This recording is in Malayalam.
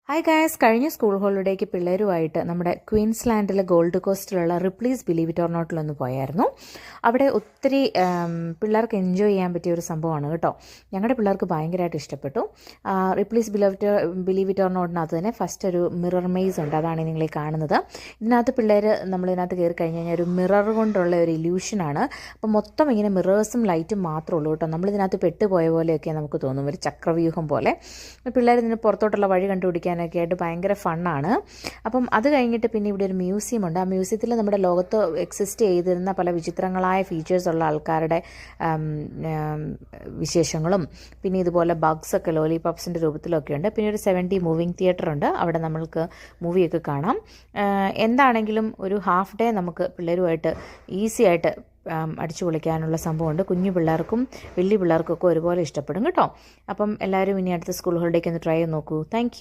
ഹായ് ഗായസ്, കഴിഞ്ഞ സ്കൂൾ ഹോളിഡേക്ക് പിള്ളേരുമായിട്ട് നമ്മുടെ ക്വീൻസ്ലാൻഡിലെ ഗോൾഡ് കോസ്റ്റിലുള്ള റിപ്ലീസ് ബിലീവ് ഇറ്റ് ഓർ നോട്ടിലൊന്ന് പോയായിരുന്നു. അവിടെ ഒത്തിരി പിള്ളേർക്ക് എൻജോയ് ചെയ്യാൻ പറ്റിയ ഒരു സംഭവമാണ് കേട്ടോ. ഞങ്ങളുടെ പിള്ളേർക്ക് ഭയങ്കരമായിട്ട് ഇഷ്ടപ്പെട്ടു. റിപ്ലീസ് ബിലീവ് ഇറ്റ് ഓർ നോട്ടിനകത്ത് തന്നെ ഫസ്റ്റ് ഒരു മിറർ മെയ്സ് ഉണ്ട്. അതാണ് നിങ്ങൾ ഈ കാണുന്നത്. ഇതിനകത്ത് പിള്ളേർ നമ്മളിതിനകത്ത് കയറി കഴിഞ്ഞ് കഴിഞ്ഞാൽ ഒരു മിറർ കൊണ്ടുള്ള ഒരു ഇല്യൂഷനാണ്. അപ്പം മൊത്തം ഇങ്ങനെ മിറേഴ്സും ലൈറ്റും മാത്രമേ ഉള്ളൂ കേട്ടോ. നമ്മളിതിനകത്ത് പെട്ടുപോയ പോലെയൊക്കെ നമുക്ക് തോന്നും, ഒരു ചക്രവ്യൂഹം പോലെ. പിള്ളേർ ഇതിന് പുറത്തോട്ടുള്ള വഴി കണ്ടുപിടിക്കാൻ ഒക്കെ ആയിട്ട് ഭയങ്കര ഫണ്ണാണ്. അപ്പം അത് കഴിഞ്ഞിട്ട് പിന്നെ ഇവിടെ ഒരു മ്യൂസിയം ഉണ്ട്. ആ മ്യൂസിയത്തിൽ നമ്മുടെ ലോകത്ത് എക്സിസ്റ്റ് ചെയ്തിരുന്ന പല വിചിത്രങ്ങളായ ഫീച്ചേഴ്സ് ഉള്ള ആൾക്കാരുടെ വിശേഷങ്ങളും പിന്നെ ഇതുപോലെ ബഗ്സ് ഒക്കെ ലോലിപോപ്സിൻ്റെ രൂപത്തിലൊക്കെ ഉണ്ട്. പിന്നെ ഒരു 70 മൂവിങ് തിയേറ്റർ ഉണ്ട്. അവിടെ നമ്മൾക്ക് മൂവിയൊക്കെ കാണാം. എന്താണെങ്കിലും ഒരു ഹാഫ് ഡേ നമുക്ക് പിള്ളേരുമായിട്ട് ഈസി ആയിട്ട് അടിച്ചു പൊളിക്കാനുള്ള സംഭവമുണ്ട്. കുഞ്ഞു പിള്ളേർക്കും വലിയ പിള്ളേർക്കൊക്കെ ഒരുപോലെ ഇഷ്ടപ്പെടും കേട്ടോ. അപ്പം എല്ലാവരും ഇനി അടുത്ത സ്കൂൾ ഹോളിഡേക്ക് ഒന്ന് ട്രൈ ചെയ്ത് നോക്കൂ. താങ്ക്